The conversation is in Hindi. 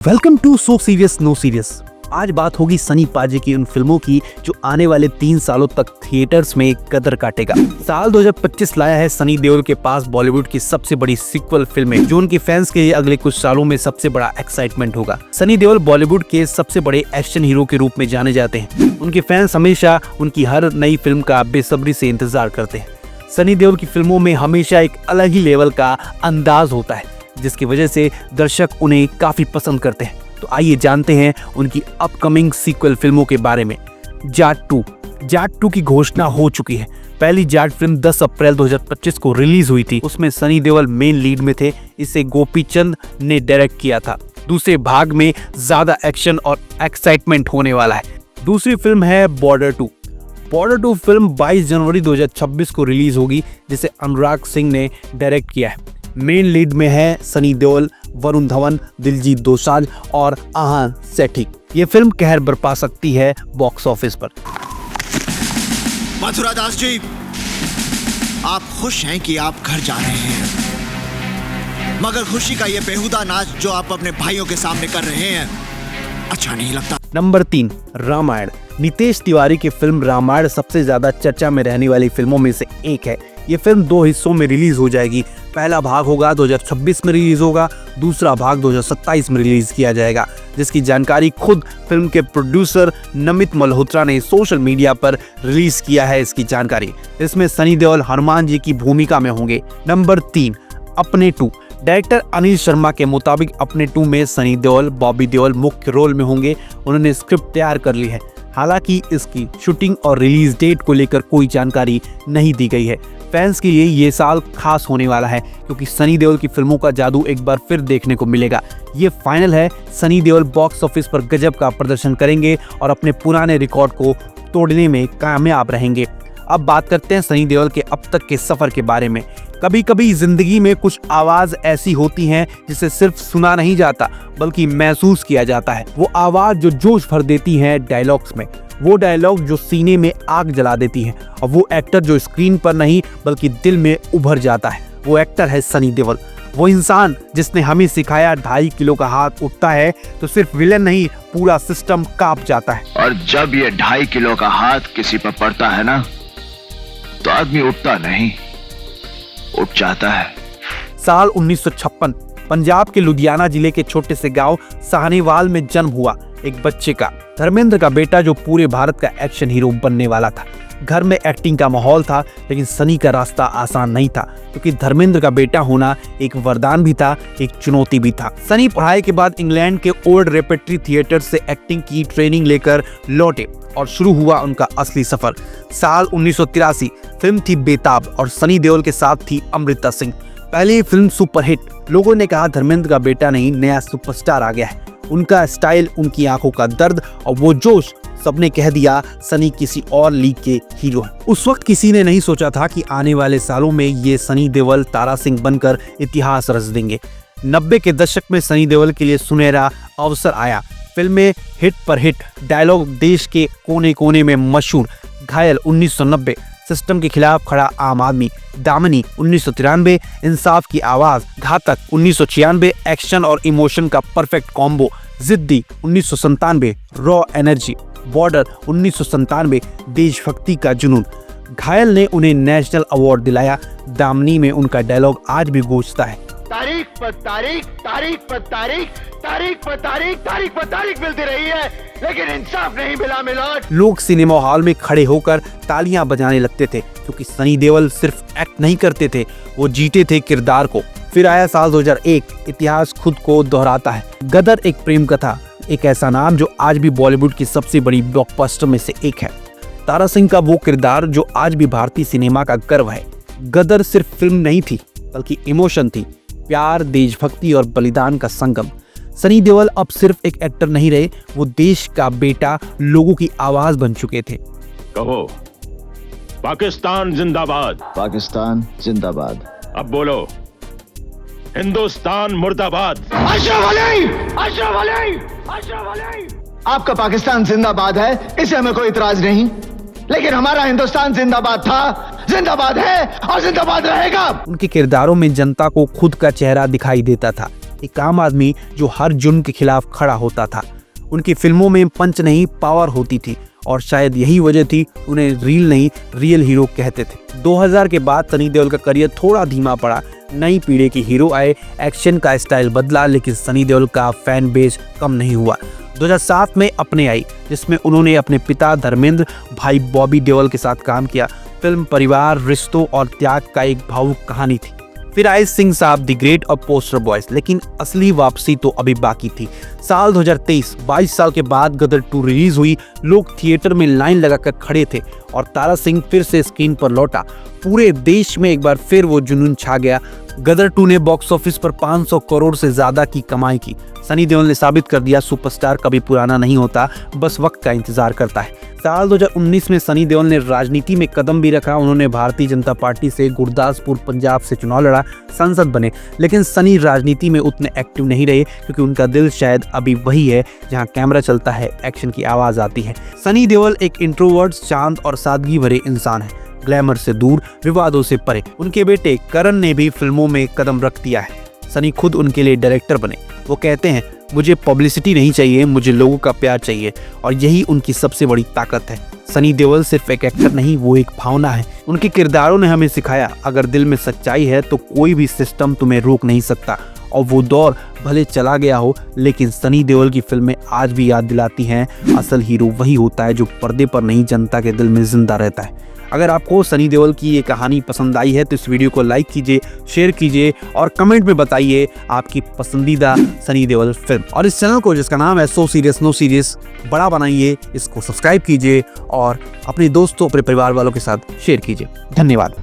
Welcome to so serious no serious. आज बात होगी सनी पाजी की उन फिल्मों की जो आने वाले 3 सालों तक थिएटर्स में कदर काटेगा। साल 2025 लाया है सनी देओल के पास बॉलीवुड की सबसे बड़ी सीक्वल फिल्में, जो उनके फैंस के लिए अगले कुछ सालों में सबसे बड़ा एक्साइटमेंट होगा। सनी देओल बॉलीवुड के सबसे बड़े एक्शन हीरो के रूप में जाने जाते हैं। उनके फैंस हमेशा उनकी हर नई फिल्म का बेसब्री से इंतजार करते हैं। सनी देओल की फिल्मों में हमेशा एक अलग ही लेवल का अंदाज होता है, जिसकी वजह से दर्शक उन्हें काफी पसंद करते हैं। तो आइए जानते हैं उनकी अपकमिंग सीक्वल फिल्मों के बारे में। जाट 2 की घोषणा हो चुकी है। पहली जाट फिल्म 10 अप्रैल 2025 को रिलीज हुई थी। उसमें सनी देओल मेन लीड में थे। इसे गोपी चंद ने डायरेक्ट किया था। दूसरे भाग में ज्यादा एक्शन और एक्साइटमेंट होने वाला है। दूसरी फिल्म है बॉर्डर 2 फिल्म 22 जनवरी 2026 को रिलीज होगी, जिसे अनुराग सिंह ने डायरेक्ट किया है। मेन लीड में है सनी देओल, वरुण धवन, दिलजीत दोसांझ और आहान सेठी। ये फिल्म कहर बरपा सकती है बॉक्स ऑफिस पर। मथुरा दास जी, आप खुश हैं कि आप घर जा रहे हैं, मगर खुशी का ये बेहुदा नाच जो आप अपने भाइयों के सामने कर रहे हैं अच्छा नहीं लगता। नंबर 3, रामायण। नितेश तिवारी की फिल्म रामायण सबसे ज्यादा चर्चा में रहने वाली फिल्मों में से एक है। ये फिल्म 2 हिस्सों में रिलीज हो जाएगी। पहला भाग होगा 2026 में रिलीज होगा, दूसरा भाग 2027 में रिलीज किया जाएगा, जिसकी जानकारी खुद फिल्म के प्रोड्यूसर नमित मल्होत्रा ने सोशल मीडिया पर रिलीज किया है। इसकी जानकारी, इसमें सनी देओल हनुमान जी की भूमिका में होंगे। नंबर 3, अपने 2। डायरेक्टर अनिल शर्मा के मुताबिक अपने 2 में सनी देओल, बॉबी देओल मुख्य रोल में होंगे। उन्होंने स्क्रिप्ट तैयार कर ली है। हालांकि इसकी शूटिंग और रिलीज डेट को लेकर कोई जानकारी नहीं दी गई है। फैंस के लिए ये साल खास होने वाला है, क्योंकि सनी देओल की फिल्मों का जादू एक बार फिर देखने को मिलेगा। ये फाइनल है, सनी देओल बॉक्स ऑफिस पर गजब का प्रदर्शन करेंगे और अपने पुराने रिकॉर्ड को तोड़ने में कामयाब रहेंगे। अब बात करते हैं सनी देओल के अब तक के सफर के बारे में। कभी कभी जिंदगी में कुछ आवाज ऐसी होती हैं जिसे सिर्फ सुना नहीं जाता, बल्कि महसूस किया जाता है। वो आवाज जो जोश भर देती है डायलॉग्स में, वो डायलॉग जो सीने में आग जला देती है, और वो एक्टर जो स्क्रीन पर नहीं बल्कि दिल में उभर जाता है, वो एक्टर है सनी देओल। वो इंसान जिसने हमें सिखाया 2.5 किलो का हाथ उठता है तो सिर्फ विलेन नहीं, पूरा सिस्टम कांप जाता है। और जब ये 2.5 किलो का हाथ किसी पर पड़ता है ना, तो आदमी उठता नहीं, उठ जाता है। साल 1956 पंजाब के लुधियाना जिले के छोटे से गांव साहनेवाल में जन्म हुआ एक बच्चे का। धर्मेंद्र का बेटा जो पूरे भारत का एक्शन हीरो बनने वाला था। घर में एक्टिंग का माहौल था, लेकिन सनी का रास्ता आसान नहीं था, क्योंकि धर्मेंद्र का बेटा होना एक वरदान भी था, एक चुनौती भी था। सनी पढ़ाई के बाद इंग्लैंड के ओल्ड रेपेट्री थिएटर से एक्टिंग की ट्रेनिंग लेकर लौटे और शुरू हुआ उनका असली सफर। साल 1983 फिल्म थी बेताब और सनी देओल के साथ थी अमृता सिंह। पहली फिल्म सुपरहिट। लोगों ने कहा धर्मेंद्र का बेटा नहीं, नया सुपरस्टार आ गया है। उनका स्टाइल, उनकी आंखों का दर्द और वो जोश, सबने कह दिया सनी किसी और लीग के हीरो हैं। उस वक्त किसी ने नहीं सोचा था कि आने वाले सालों में ये सनी देओल तारा सिंह बनकर इतिहास रच देंगे। 90 के दशक में सनी देओल के लिए सुनहरा अवसर आया। फिल्में हिट पर हिट, डायलॉग देश के कोने कोने में मशहूर। घायल 1990, सिस्टम के खिलाफ खड़ा आम आदमी, दामनी 1993, इंसाफ की आवाज, घातक 1996, एक्शन और इमोशन का परफेक्ट कॉम्बो, जिद्दी 1997, रॉ एनर्जी, बॉर्डर 1997, देशभक्ति का जुनून। घायल ने उन्हें नेशनल अवार्ड दिलाया। दामनी में उनका डायलॉग आज भी गूंजता है। तारीख पर तारीख, तारीख पर तारीख, तारीख पर तारीख, तारीख पर तारीख मिलती रही है, लेकिन इंसाफ नहीं मिला मिलोट। लोग सिनेमा हॉल में खड़े होकर तालियां बजाने लगते थे, क्योंकि सनी देओल सिर्फ एक्ट नहीं करते थे, वो जीते थे किरदार को। फिर आया साल 2001, इतिहास खुद को दोहराता है। गदर एक प्रेम कथा, एक ऐसा नाम जो आज भी बॉलीवुड की सबसे बड़ी ब्लॉकबस्टर में से एक है। तारा सिंह का वो किरदार जो आज भी भारतीय सिनेमा का गर्व है। गदर सिर्फ फिल्म नहीं थी, बल्कि इमोशन थी, प्यार, देशभक्ति और बलिदान का संगम। सनी देओल अब सिर्फ एक एक्टर नहीं रहे, वो देश का बेटा, लोगों की आवाज बन चुके थे। कहो, पाकिस्तान जिंदाबाद। पाकिस्तान जिंदाबाद। अब बोलो, हिंदुस्तान मुर्दाबाद। अशरफ अली, अशरफ अली, अशरफ अली। आपका पाकिस्तान जिंदाबाद है, इसे हमें कोई इतराज नहीं, लेकिन हमारा हिंदुस्तान जिंदाबाद था, जिंदाबाद है और जिंदाबाद रहेगा। उनके किरदारों में जनता को खुद का चेहरा दिखाई देता था। एक आम आदमी जो हर जुर्म के खिलाफ खड़ा होता था। उनकी फिल्मों में पंच नहीं पावर होती थी और शायद यही वजह थी उन्हें रील नहीं रियल हीरो कहते थे। 2000 के बाद सनी देओल का करियर थोड़ा धीमा पड़ा। नई पीढ़ी के हीरो आए, एक्शन का स्टाइल बदला, लेकिन सनी देओल का फैन बेस कम नहीं हुआ। 2007 में अपने आई, जिसमें उन्होंने अपने पिता धर्मेंद्र, भाई बॉबी देओल के साथ काम किया। फिल्म परिवार, रिश्तों और त्याग का एक भावुक कहानी थी। फिर आए सिंह साहब, द ग्रेट और पोस्टर बॉयज, लेकिन असली वापसी तो अभी बाकी थी। साल 2023, 22 साल के बाद गदर 2 रिलीज हुई। लोग थिएटर में लाइन लगाकर खड़े थे और तारा सिंह फिर से स्क्रीन पर लौटा। पूरे देश में एक बार फिर वो जुनून छा गया। गदर 2 ने बॉक्स ऑफिस पर 500 करोड़ से ज्यादा की कमाई की। सनी देओल ने साबित कर दिया सुपरस्टार कभी पुराना नहीं होता, बस वक्त का इंतजार करता है। साल 2019 में सनी देओल ने राजनीति में कदम भी रखा। उन्होंने भारतीय जनता पार्टी से गुरदासपुर पंजाब से चुनाव लड़ा, सांसद बने, लेकिन सनी राजनीति में उतने एक्टिव नहीं रहे क्योंकि उनका दिल शायद अभी वही है जहां कैमरा चलता है, एक्शन की आवाज आती है। सनी देओल एक इंट्रोवर्ट, शांत और सादगी भरे इंसान है, ग्लैमर से दूर, विवादों से परे। उनके बेटे करण ने भी फिल्मों में कदम रख दिया है। सनी खुद उनके लिए डायरेक्टर बने। वो कहते हैं, मुझे पब्लिसिटी नहीं चाहिए, मुझे लोगों का प्यार चाहिए, और यही उनकी सबसे बड़ी ताकत है। सनी देओल सिर्फ एक एक्टर नहीं, वो एक भावना है। उनके किरदारों ने हमें सिखाया, अगर दिल में सच्चाई है तो कोई भी सिस्टम तुम्हें रोक नहीं सकता। और वो दौर भले चला गया हो, लेकिन सनी देओल की फिल्में आज भी याद दिलाती हैं, असल हीरो वही होता है जो पर्दे पर नहीं, जनता के दिल में जिंदा रहता है। अगर आपको सनी देओल की ये कहानी पसंद आई है तो इस वीडियो को लाइक कीजिए, शेयर कीजिए और कमेंट में बताइए आपकी पसंदीदा सनी देओल फिल्म। और इस चैनल को, जिसका नाम है सो सीरियस नो सीरियस, बड़ा बनाइए, इसको सब्सक्राइब कीजिए और अपने दोस्तों, अपने परिवार वालों के साथ शेयर कीजिए। धन्यवाद।